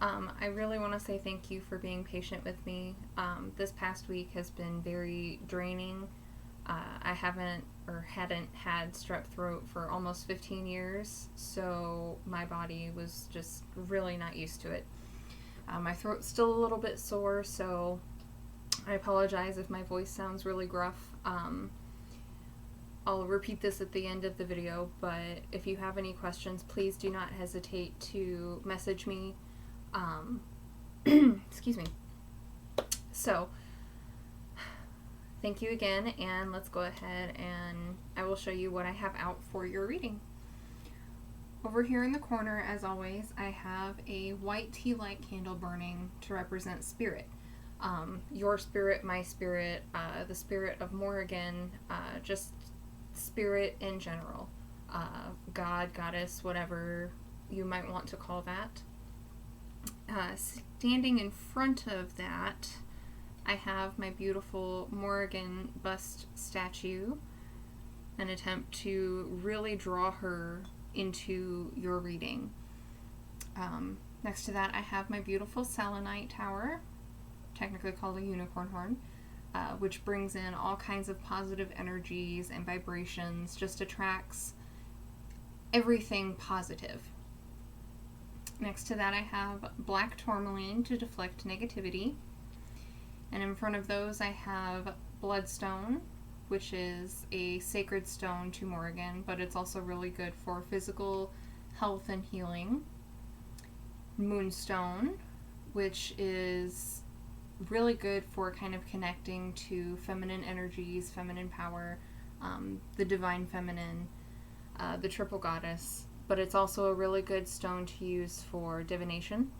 I really want to say thank you for being patient with me. This past week has been very draining. I hadn't had strep throat for almost 15 years, so my body was just really not used to it. My throat's still a little bit sore, so I apologize if my voice sounds really gruff. I'll repeat this at the end of the video, but if you have any questions, please do not hesitate to message me. Excuse me. So, thank you again, and let's go ahead and I will show you what I have out for your reading. Over here in the corner, as always, I have a white tea light candle burning to represent spirit. Your spirit, my spirit, the spirit of Morrigan, just spirit in general. God, goddess, whatever you might want to call that. Standing in front of that, I have my beautiful Morrigan bust statue, an attempt to really draw her into your reading. Next to that, I have my beautiful selenite tower, technically called a unicorn horn, which brings in all kinds of positive energies and vibrations, just attracts everything positive. Next to that, I have black tourmaline to deflect negativity. And in front of those, I have bloodstone, which is a sacred stone to Morrigan, but it's also really good for physical health and healing. Moonstone, which is really good for kind of connecting to feminine energies, feminine power, the divine feminine, the triple goddess, but it's also a really good stone to use for divination.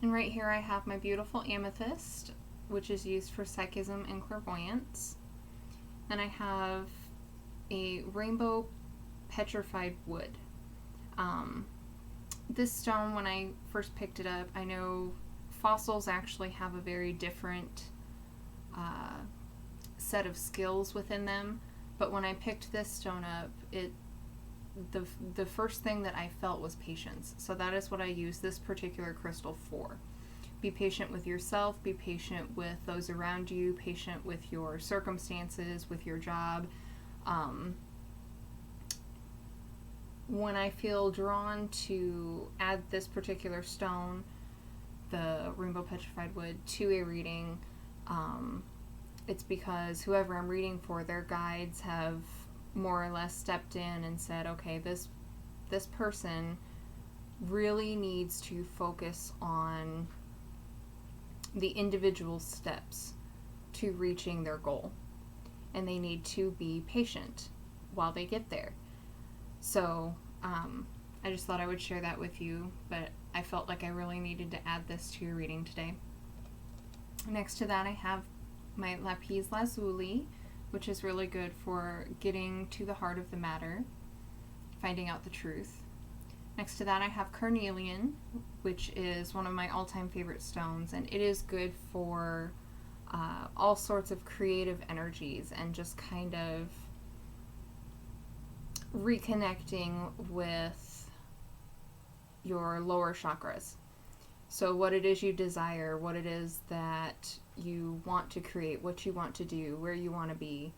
And right here I have my beautiful amethyst, which is used for psychism and clairvoyance. And I have a rainbow petrified wood. This stone, when I first picked it up, I know fossils actually have a very different set of skills within them, but when I picked this stone up, the first thing that I felt was patience. So that is what I use this particular crystal for. Be patient with yourself, be patient with those around you, patient with your circumstances, with your job. When I feel drawn to add this particular stone, the rainbow petrified wood, to a reading, it's because whoever I'm reading for, their guides have more or less stepped in and said, okay, this person really needs to focus on the individual steps to reaching their goal, and they need to be patient while they get there. So I just thought I would share that with you, but I felt like I really needed to add this to your reading today. Next to that, I have my lapis lazuli, which is really good for getting to the heart of the matter, finding out the truth. Next to that, I have carnelian, which is one of my all-time favorite stones, and it is good for all sorts of creative energies and just kind of reconnecting with your lower chakras. So what it is you desire, what it is that you want to create, what you want to do, where you want to be,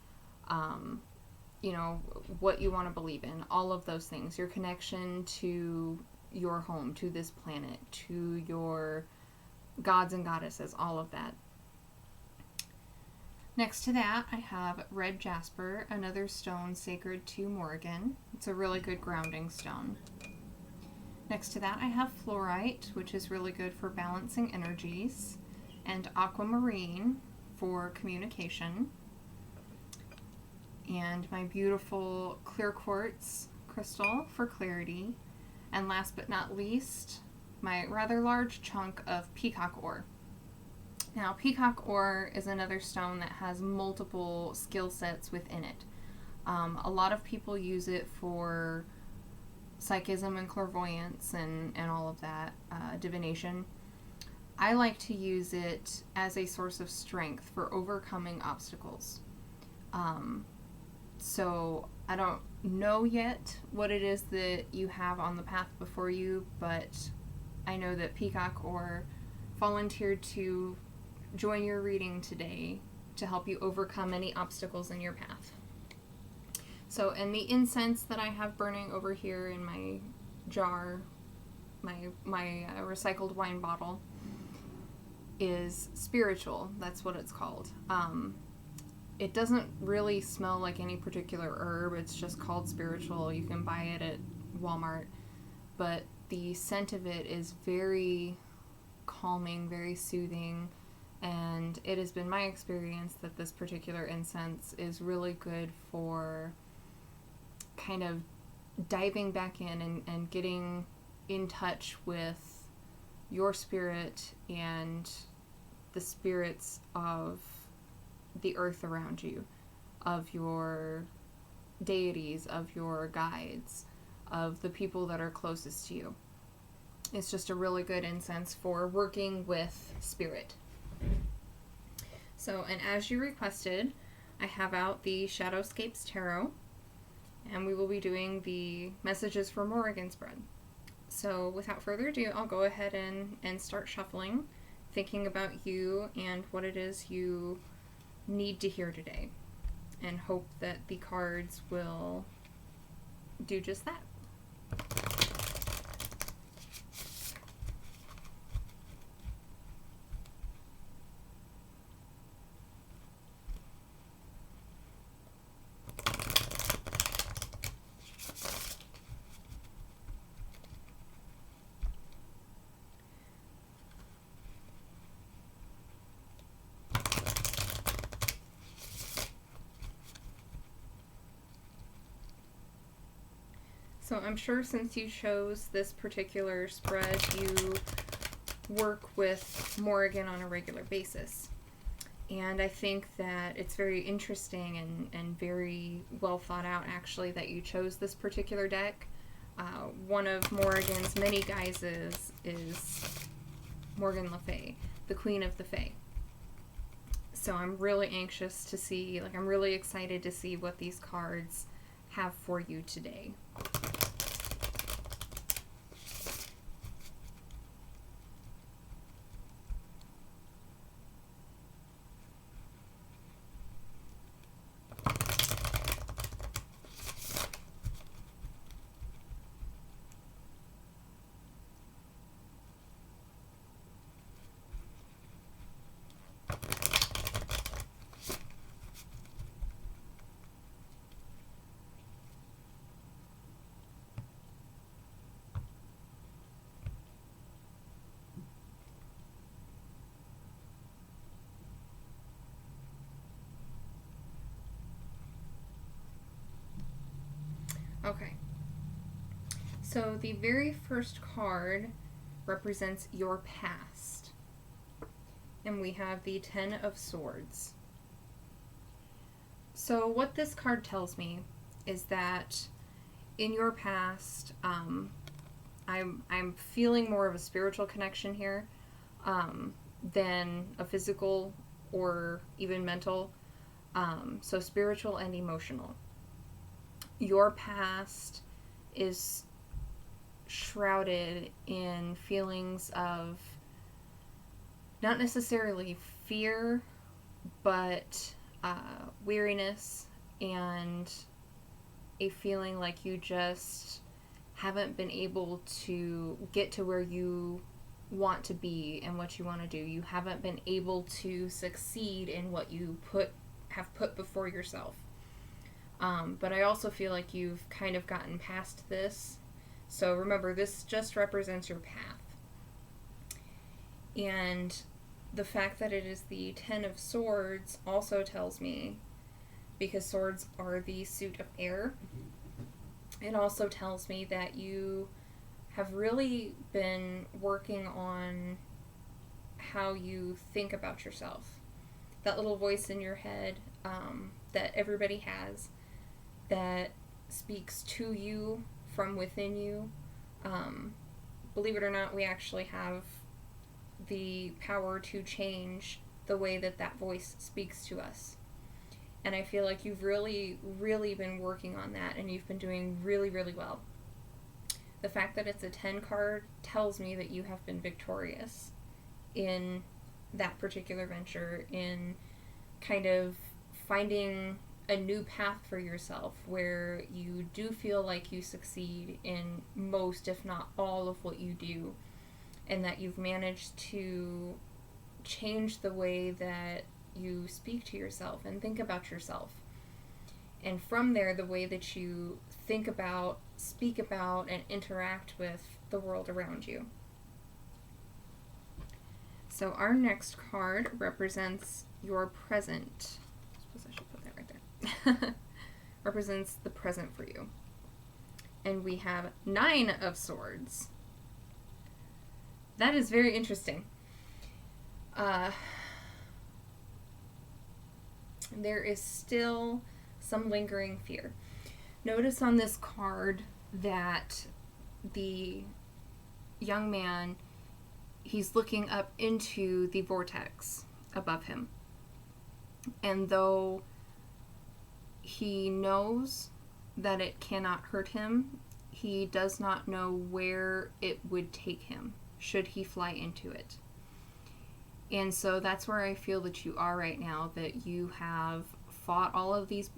what you want to believe in, all of those things, your connection to your home, to this planet, to your gods and goddesses, all of that. Next to that, I have red jasper, another stone sacred to Morrigan. It's a really good grounding stone. Next to that, I have fluorite, which is really good for balancing energies, and aquamarine for communication. And my beautiful clear quartz crystal for clarity. And last but not least, my rather large chunk of peacock ore. Now, peacock ore is another stone that has multiple skill sets within it. A lot of people use it for psychism and clairvoyance and all of that, divination. I like to use it as a source of strength for overcoming obstacles. So I don't know yet what it is that you have on the path before you, but I know that Peacock volunteered to join your reading today to help you overcome any obstacles in your path. So, and the incense that I have burning over here in my jar, my recycled wine bottle, is spiritual. That's what it's called. It doesn't really smell like any particular herb. It's just called spiritual. You can buy it at Walmart. But the scent of it is very calming, very soothing. And it has been my experience that this particular incense is really good for kind of diving back in and getting in touch with your spirit and the spirits of the earth around you, of your deities, of your guides, of the people that are closest to you. It's just a really good incense for working with spirit. So, and as you requested, I have out the Shadowscapes Tarot, and we will be doing the Messages for Morrigan spread. So without further ado, I'll go ahead and start shuffling, thinking about you and what it is you need to hear today, and hope that the cards will do just that. So I'm sure since you chose this particular spread, you work with Morrigan on a regular basis. And I think that it's very interesting and very well thought out, actually, that you chose this particular deck. One of Morrigan's many guises is Morgan Le Fay, the Queen of the Fae. So I'm really anxious to see, I'm really excited to see what these cards have for you today. Okay, so the very first card represents your past, and we have the Ten of Swords. So what this card tells me is that in your past, I'm feeling more of a spiritual connection here than a physical or even mental, so spiritual and emotional. Your past is shrouded in feelings of not necessarily fear, but weariness and a feeling like you just haven't been able to get to where you want to be and what you want to do. You haven't been able to succeed in what you have put before yourself. But I also feel like you've kind of gotten past this. So remember, this just represents your path. And the fact that it is the Ten of Swords also tells me, because swords are the suit of air, it also tells me that you have really been working on how you think about yourself. That little voice in your head that everybody has, that speaks to you from within you. Believe it or not, we actually have the power to change the way that voice speaks to us. And I feel like you've really, really been working on that, and you've been doing really, really well. The fact that it's a 10 card tells me that you have been victorious in that particular venture, in kind of finding a new path for yourself where you do feel like you succeed in most, if not all, of what you do, and that you've managed to change the way that you speak to yourself and think about yourself. And from there, the way that you think about, speak about, and interact with the world around you. So our next card represents your present. I suppose I should put that right there. Represents the present for you. And we have 9 of Swords. That is very interesting. There is still some lingering fear. Notice on this card that the young man, he's looking up into the vortex above him. And though he knows that it cannot hurt him, he does not know where it would take him should he fly into it. And so that's where I feel that you are right now, that you have fought all of these,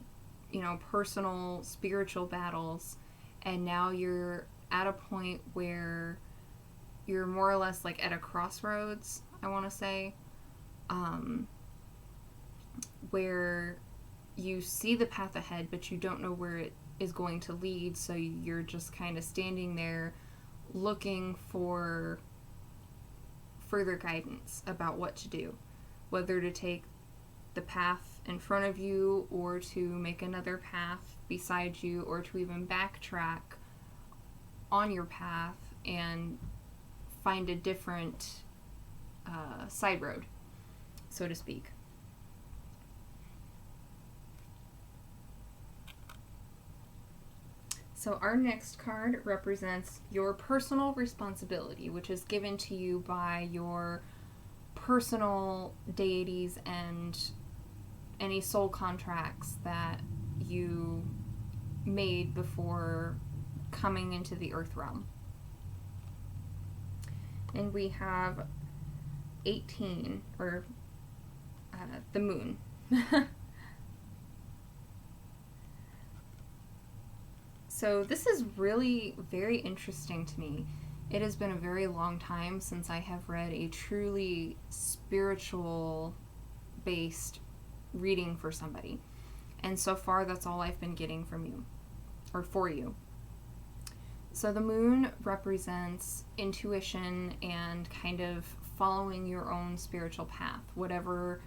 personal, spiritual battles, and now you're at a point where you're more or less like at a crossroads, I want to say, where you see the path ahead, but you don't know where it is going to lead, so you're just kind of standing there looking for further guidance about what to do, whether to take the path in front of you or to make another path beside you, or to even backtrack on your path and find a different side road, so to speak. So our next card represents your personal responsibility, which is given to you by your personal deities and any soul contracts that you made before coming into the earth realm. And we have 18, or the moon. So this is really very interesting to me. It has been a very long time since I have read a truly spiritual-based reading for somebody. And so far, that's all I've been getting from you, or for you. So the moon represents intuition and kind of following your own spiritual path, whatever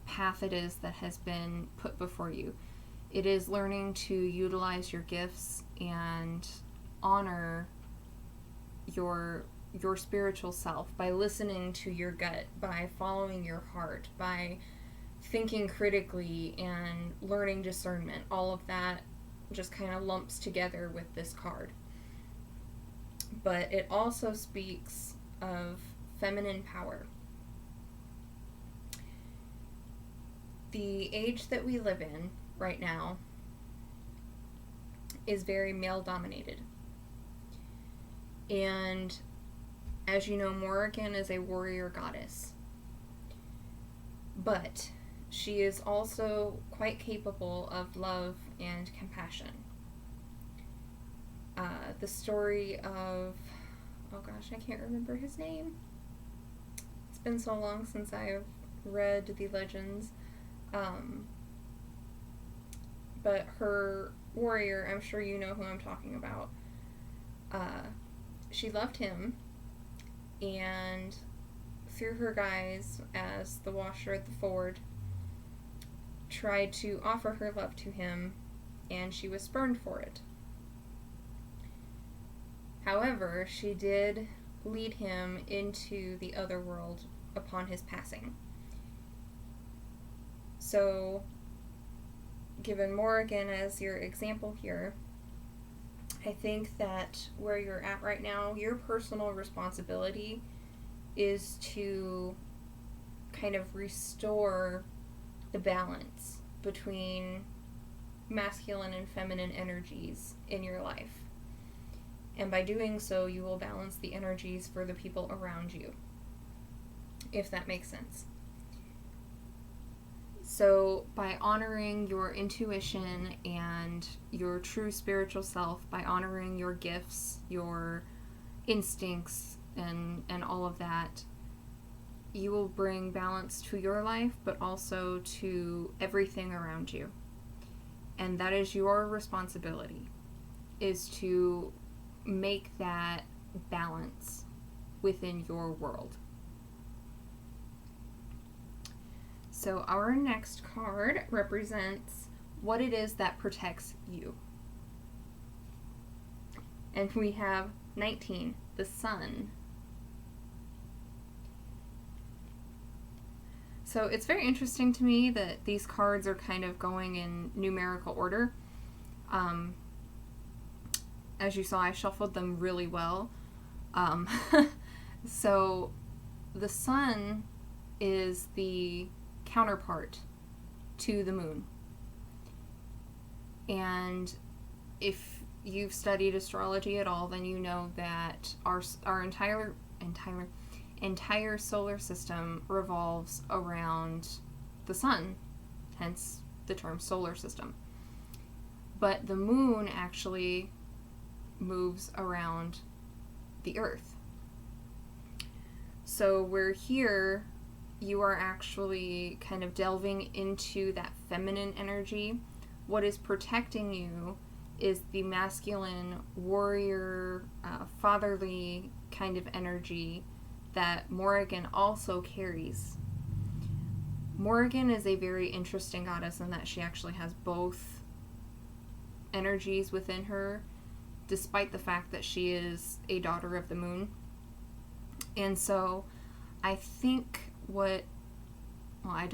path it is that has been put before you. It is learning to utilize your gifts and honor your spiritual self by listening to your gut, by following your heart, by thinking critically and learning discernment. All of that just kind of lumps together with this card. But it also speaks of feminine power. The age that we live in right now is very male dominated. And as you know, Morrigan is a warrior goddess. But she is also quite capable of love and compassion. The story of, oh gosh, I can't remember his name. It's been so long since I've read the legends. But her warrior, I'm sure you know who I'm talking about, she loved him, and through her guise as the washer at the ford, tried to offer her love to him, and she was spurned for it. However, she did lead him into the other world upon his passing. So, given Morrigan as your example here, I think that where you're at right now, your personal responsibility is to kind of restore the balance between masculine and feminine energies in your life. And by doing so, you will balance the energies for the people around you, if that makes sense. So by honoring your intuition and your true spiritual self, by honoring your gifts, your instincts, and all of that, you will bring balance to your life, but also to everything around you. And that is your responsibility, is to make that balance within your world. So our next card represents what it is that protects you. And we have 19, the sun. So it's very interesting to me that these cards are kind of going in numerical order. As you saw, I shuffled them really well. So the sun is the counterpart to the moon. And if you've studied astrology at all, then you know that our entire solar system revolves around the sun, hence the term solar system. But the moon actually moves around the earth. So we're here, you are actually kind of delving into that feminine energy. What is protecting you is the masculine, warrior, fatherly kind of energy that Morrigan also carries. Morrigan is a very interesting goddess in that she actually has both energies within her, despite the fact that she is a daughter of the moon. And so I think what I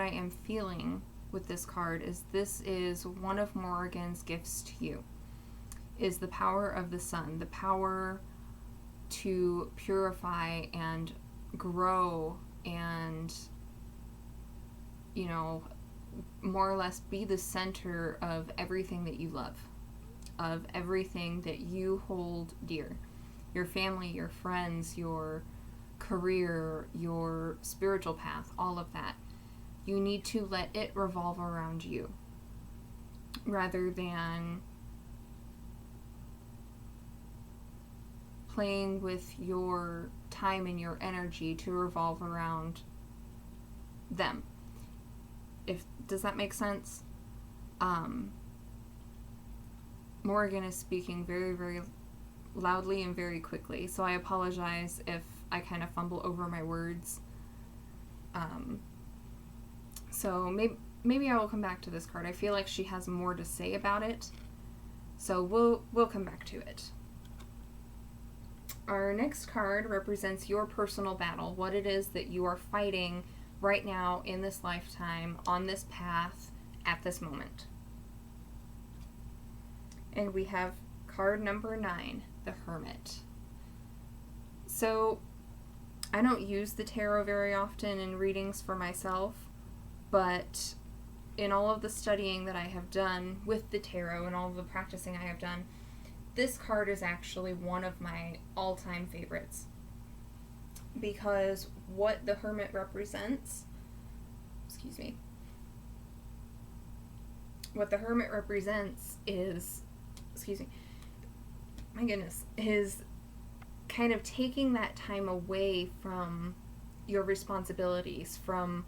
am feeling with this card is this is one of Morrigan's gifts to you, is the power of the sun, the power to purify and grow and, more or less be the center of everything that you love, of everything that you hold dear. Your family, your friends, your career, your spiritual path, all of that. You need to let it revolve around you rather than playing with your time and your energy to revolve around them. Does that make sense? Morrigan is speaking very, very loudly and very quickly, so I apologize if I kind of fumble over my words. So maybe I will come back to this card. I feel like she has more to say about it, so we'll come back to it. Our next card represents your personal battle, what it is that you are fighting right now in this lifetime, on this path, at this moment. And we have card number 9, the Hermit. So I don't use the tarot very often in readings for myself, but in all of the studying that I have done with the tarot and all of the practicing I have done, this card is actually one of my all-time favorites. Because what the Hermit represents, what the Hermit represents is, is kind of taking that time away from your responsibilities, from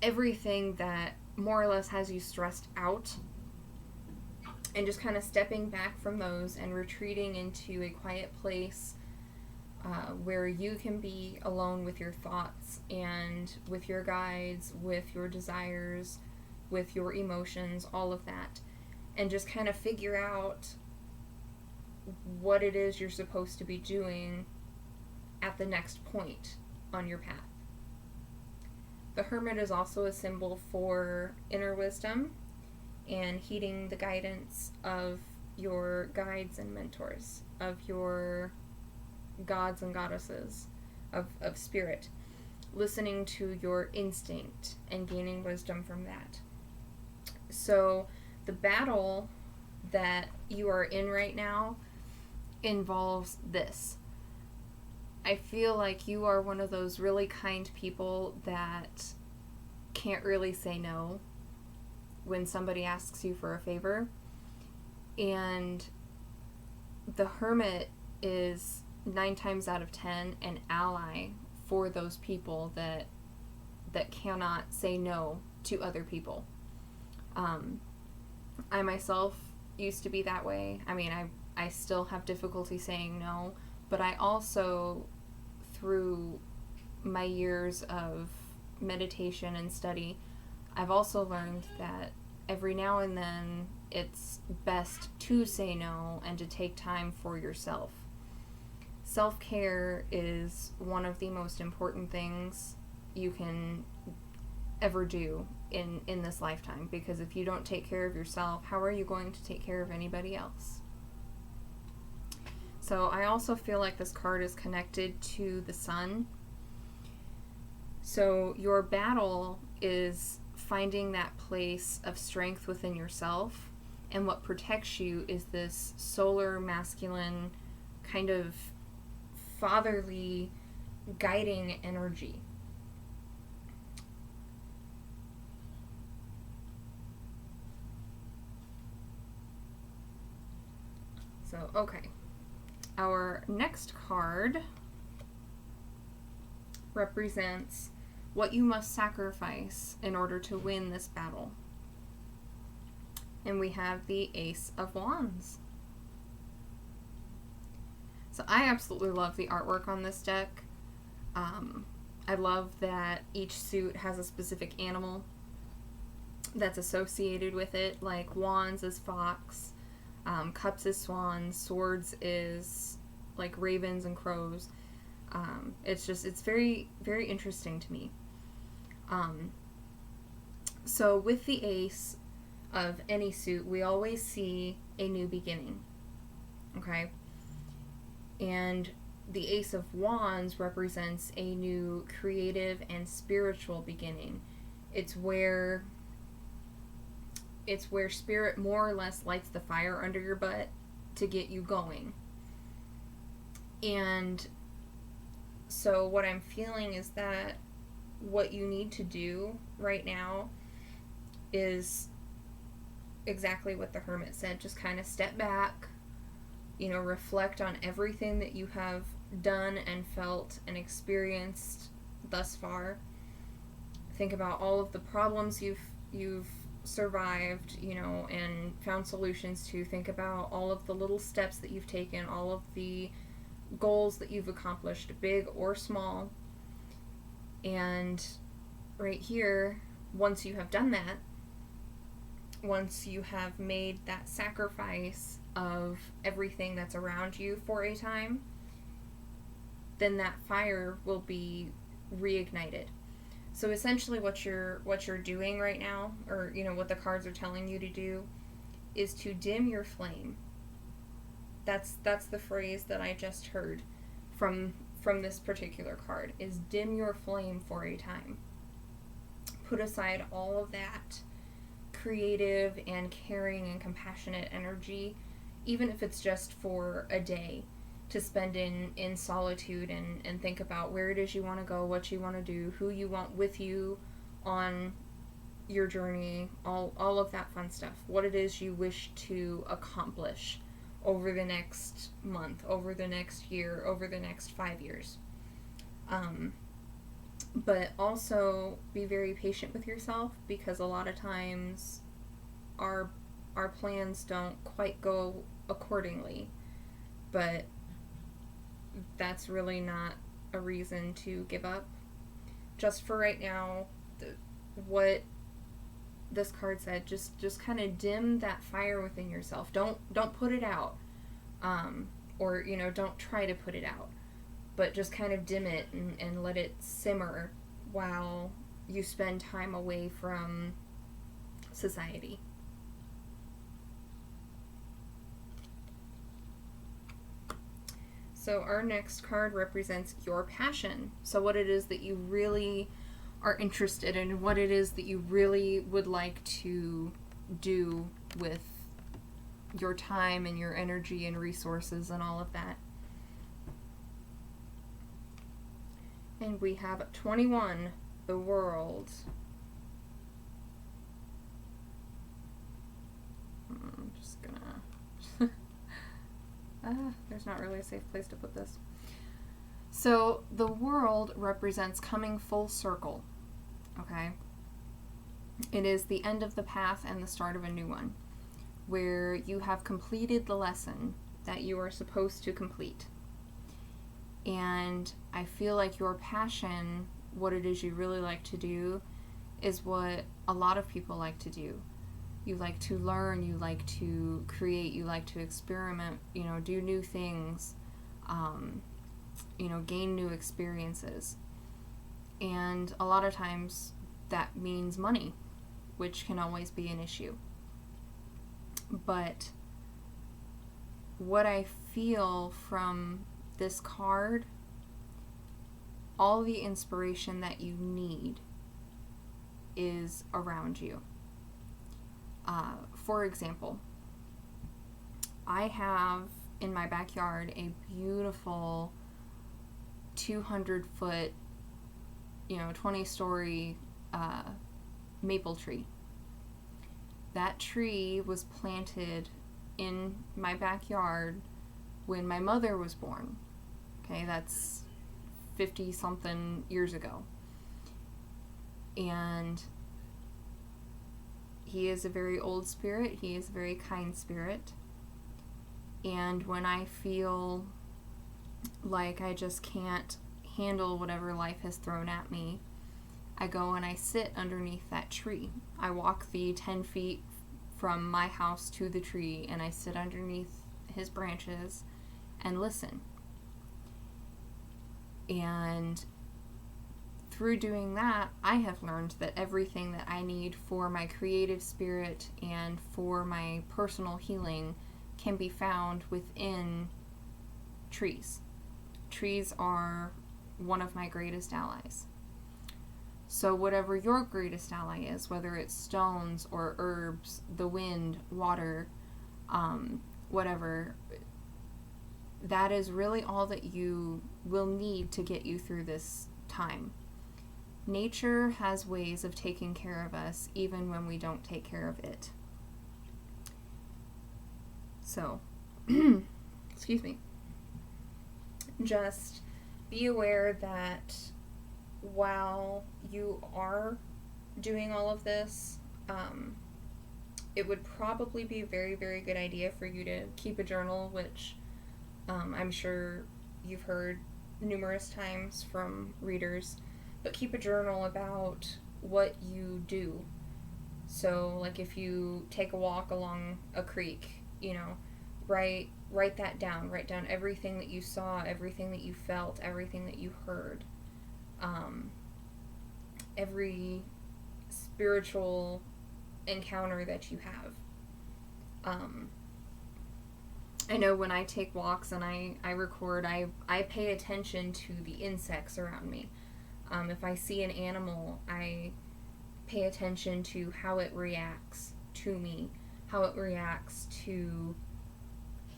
everything that more or less has you stressed out, and just kind of stepping back from those and retreating into a quiet place where you can be alone with your thoughts and with your guides, with your desires, with your emotions, all of that, and just kind of figure out what it is you're supposed to be doing at the next point on your path. The Hermit is also a symbol for inner wisdom and heeding the guidance of your guides and mentors, of your gods and goddesses, of spirit, listening to your instinct and gaining wisdom from that. So the battle that you are in right now involves this. I feel like you are one of those really kind people that can't really say no when somebody asks you for a favor. And the Hermit is 9 times out of 10 an ally for those people that cannot say no to other people. I myself used to be that way. I mean, I still have difficulty saying no, but I also, through my years of meditation and study, I've also learned that every now and then it's best to say no and to take time for yourself. Self-care is one of the most important things you can ever do in this lifetime, because if you don't take care of yourself, how are you going to take care of anybody else? So I also feel like this card is connected to the sun. So your battle is finding that place of strength within yourself, and what protects you is this solar masculine kind of fatherly guiding energy. So, okay. Our next card represents what you must sacrifice in order to win this battle. And we have the Ace of Wands. So I absolutely love the artwork on this deck. I love that each suit has a specific animal that's associated with it, like wands is fox, cups is swans, swords is like ravens and crows. It's very, very interesting to me. So with the ace of any suit, we always see a new beginning, okay? And the Ace of Wands represents a new creative and spiritual beginning. It's where spirit more or less lights the fire under your butt to get you going. And so what I'm feeling is that what you need to do right now is exactly what the Hermit said. Just kind of step back, reflect on everything that you have done and felt and experienced thus far. Think about all of the problems you've survived, and found solutions to. Think about all of the little steps that you've taken, all of the goals that you've accomplished, big or small. And right here, once you have done that, once you have made that sacrifice of everything that's around you for a time, then that fire will be reignited. So essentially what you're doing right now, or what the cards are telling you to do, is to dim your flame. That's the phrase that I just heard from this particular card, is dim your flame for a time. Put aside all of that creative and caring and compassionate energy, even if it's just for a day, to spend in solitude and think about where it is you want to go, what you want to do, who you want with you on your journey, all of that fun stuff, what it is you wish to accomplish over the next month, over the next year, over the next 5 years. But also be very patient with yourself, because a lot of times our plans don't quite go accordingly. But that's really not a reason to give up. Just for right now, what this card said, just kind of dim that fire within yourself. Don't put it out, or don't try to put it out, but just kind of dim it and let it simmer while you spend time away from society. So our next card represents your passion. So what it is that you really are interested in, what it is that you really would like to do with your time and your energy and resources and all of that. And we have 21, the world. I'm just gonna... there's not really a safe place to put this. So the world represents coming full circle, okay? It is the end of the path and the start of a new one, where you have completed the lesson that you are supposed to complete. And I feel like your passion, what it is you really like to do, is what a lot of people like to do. You like to learn, you like to create, you like to experiment, do new things, gain new experiences. And a lot of times that means money, which can always be an issue. But what I feel from this card, all the inspiration that you need is around you. For example, I have in my backyard a beautiful 200-foot, 20-story maple tree. That tree was planted in my backyard when my mother was born. Okay, that's 50-something years ago. And he is a very old spirit. He is a very kind spirit. And when I feel like I just can't handle whatever life has thrown at me, I go and I sit underneath that tree. I walk the 10 feet from my house to the tree, and I sit underneath his branches and listen. And through doing that, I have learned that everything that I need for my creative spirit and for my personal healing can be found within trees. Trees are one of my greatest allies. So whatever your greatest ally is, whether it's stones or herbs, the wind, water, whatever, that is really all that you will need to get you through this time. Nature has ways of taking care of us even when we don't take care of it. So, excuse me. Just be aware that while you are doing all of this, it would probably be a very, very good idea for you to keep a journal, which I'm sure you've heard numerous times from readers, but keep a journal about what you do. So, like if you take a walk along a creek, write that down. Write down everything that you saw, everything that you felt, everything that you heard. Every spiritual encounter that you have. I know when I take walks and I record, I pay attention to the insects around me. If I see an animal, I pay attention to how it reacts to me, how it reacts to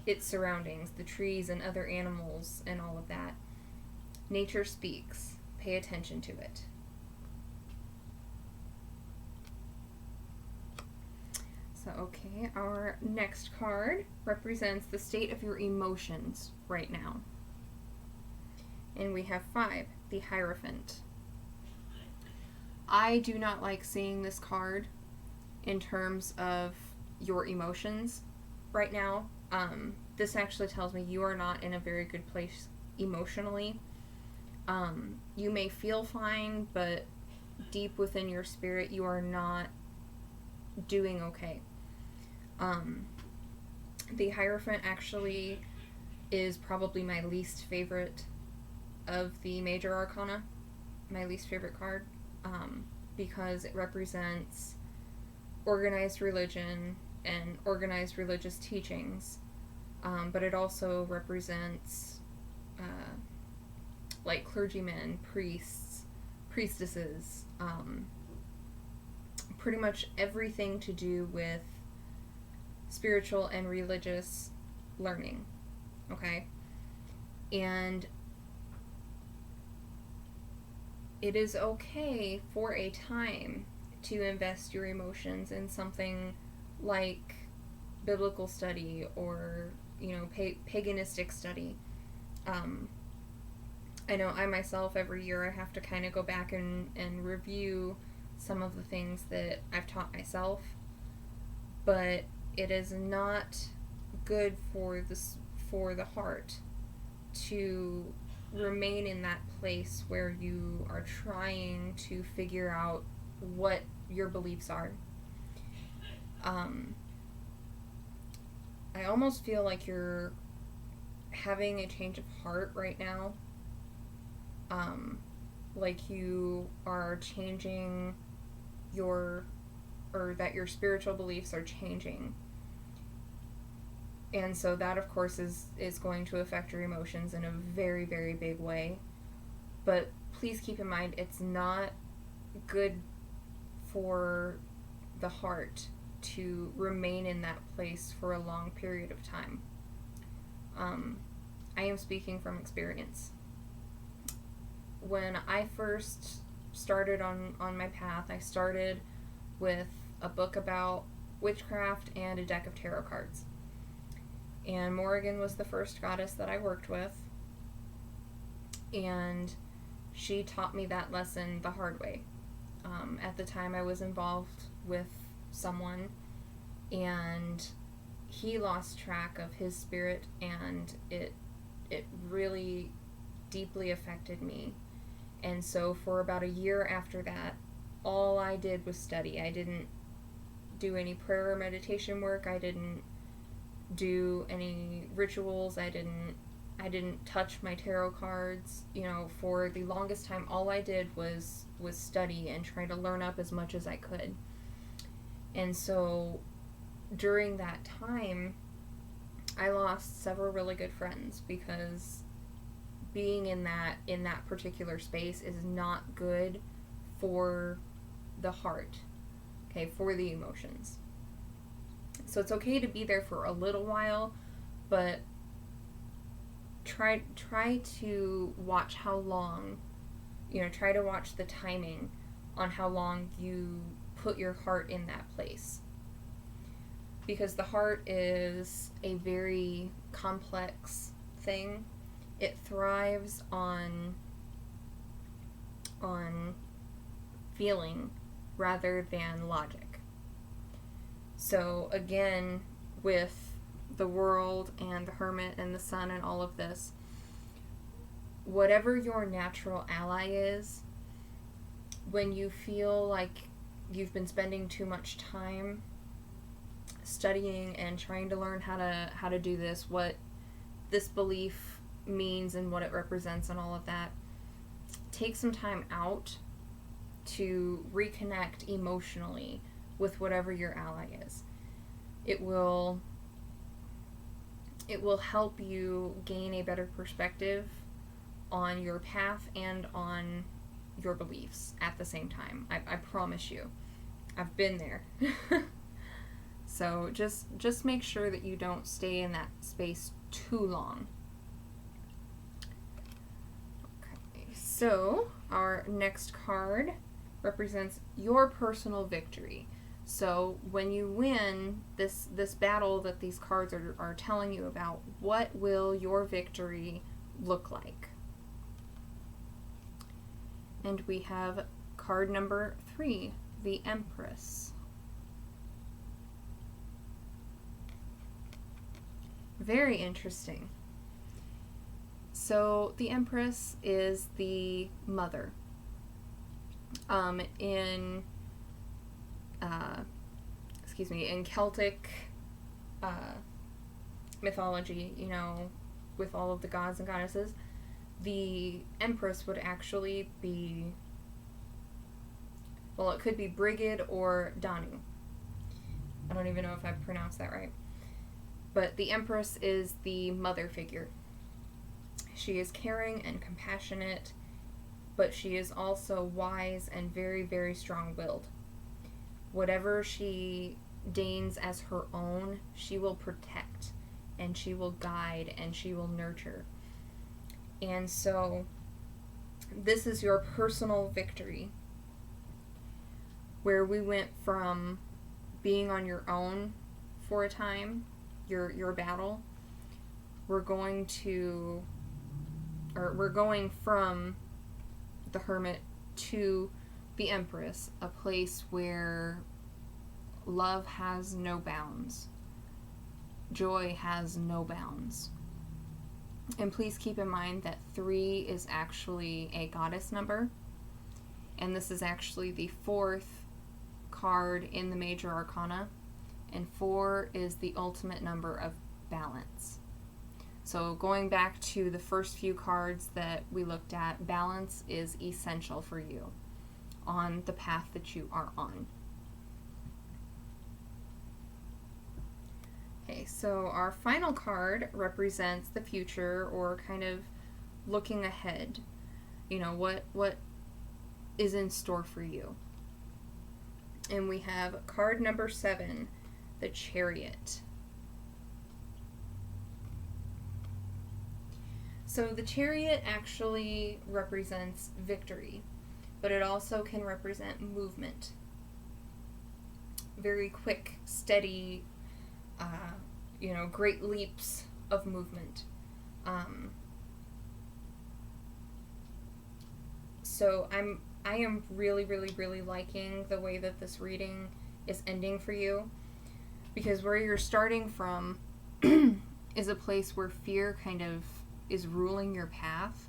its surroundings, the trees and other animals and all of that. Nature speaks. Pay attention to it. So, okay, our next card represents the state of your emotions right now. And we have 5, the Hierophant. I do not like seeing this card in terms of your emotions right now. This actually tells me you are not in a very good place emotionally. You may feel fine, but deep within your spirit, you are not doing okay. The Hierophant actually is probably my least favorite of the major arcana, my least favorite card, because it represents organized religion and organized religious teachings, but it also represents like clergymen, priests, priestesses, pretty much everything to do with spiritual and religious learning. Okay? And it is okay for a time to invest your emotions in something like biblical study or, paganistic study. I know I myself, every year, I have to kind of go back and review some of the things that I've taught myself, but it is not good for the heart to remain in that place where you are trying to figure out what your beliefs are. I almost feel like you're having a change of heart right now. Like you are changing or that your spiritual beliefs are changing. And so that, of course, is going to affect your emotions in a very, very big way. But please keep in mind, it's not good for the heart to remain in that place for a long period of time. I am speaking from experience. When I first started on my path, I started with a book about witchcraft and a deck of tarot cards. And Morrigan was the first goddess that I worked with. And she taught me that lesson the hard way. At the time, I was involved with someone, and he lost track of his spirit, and it really deeply affected me. And so for about a year after that, all I did was study. I didn't do any prayer or meditation work. I didn't do any rituals. I didn't touch my tarot cards. For the longest time, all I did was study and try to learn up as much as I could. And so during that time, I lost several really good friends because being in that particular space is not good for the heart, okay, for the emotions. So it's okay to be there for a little while, but try to watch how long, try to watch the timing on how long you put your heart in that place. Because the heart is a very complex thing. It thrives on feeling rather than logic. So again, with the world and the hermit and the sun and all of this, whatever your natural ally is, when you feel like you've been spending too much time studying and trying to learn how to do this, what this belief means and what it represents and all of that, take some time out to reconnect emotionally with whatever your ally is. It will help you gain a better perspective on your path and on your beliefs at the same time. I promise you. I've been there. So just make sure that you don't stay in that space too long. Okay, so our next card represents your personal victory. So when you win this battle that these cards are telling you about, what will your victory look like? And we have card number 3, the Empress. Very interesting. So the Empress is the mother. In Celtic mythology, with all of the gods and goddesses, the Empress would actually be, well, it could be Brigid or Danu. I don't even know if I pronounced that right. But the Empress is the mother figure. She is caring and compassionate, but she is also wise and very, very strong-willed. Whatever she deigns as her own, she will protect and she will guide and she will nurture. And so this is your personal victory, where we went from being on your own for a time, your battle. We're going from the Hermit to the Empress, a place where love has no bounds. Joy has no bounds. And please keep in mind that 3 is actually a goddess number. And this is actually the 4th card in the Major Arcana. And 4 is the ultimate number of balance. So going back to the first few cards that we looked at, balance is essential for you on the path that you are on. Okay, so our final card represents the future, or kind of looking ahead. You know, what is in store for you. And we have card number 7, the Chariot. So the Chariot actually represents victory, but it also can represent movement. Very quick, steady, great leaps of movement. So I am really, really, really liking the way that this reading is ending for you, because where you're starting from is a place where fear kind of is ruling your path.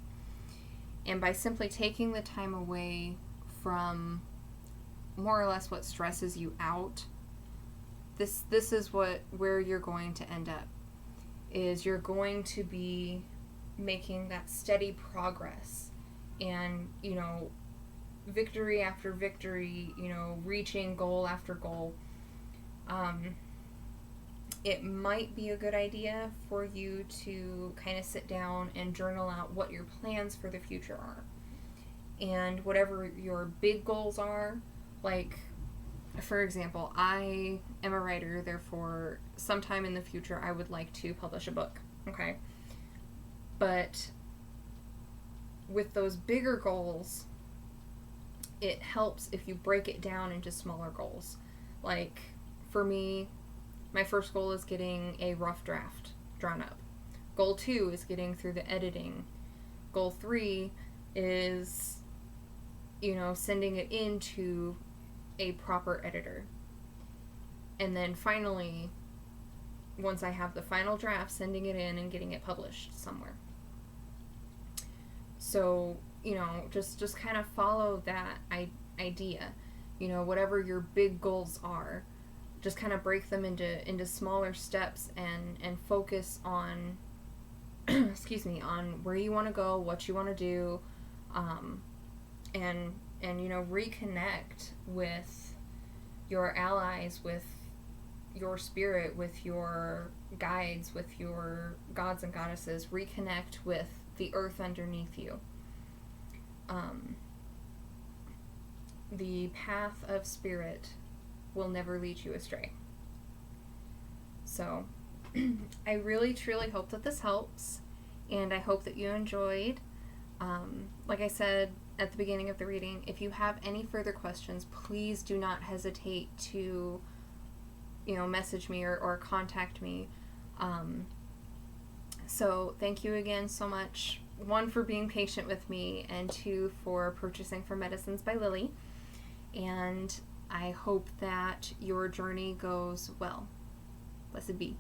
And by simply taking the time away from more or less what stresses you out, this is where you're going to end up. Is you're going to be making that steady progress, and victory after victory, reaching goal after goal. It might be a good idea for you to kind of sit down and journal out what your plans for the future are. And whatever your big goals are, like, for example, I am a writer, therefore sometime in the future I would like to publish a book, okay? But with those bigger goals, it helps if you break it down into smaller goals. Like, for me, my first goal is getting a rough draft drawn up. Goal 2 is getting through the editing. Goal 3 is, sending it into a proper editor. And then finally, once I have the final draft, sending it in and getting it published somewhere. So, just kind of follow that idea. Whatever your big goals are, just kind of break them into smaller steps and focus on on where you want to go, what you want to do, and reconnect with your allies, with your spirit, with your guides, with your gods and goddesses. Reconnect with the earth underneath you. The path of spirit will never lead you astray. So I really truly hope that this helps, and I hope that you enjoyed. Like I said at the beginning of the reading, if you have any further questions, please do not hesitate to message me or contact me. So thank you again so much, 1, for being patient with me, and 2, for purchasing from Medicines by Lily. And I hope that your journey goes well. Blessed be.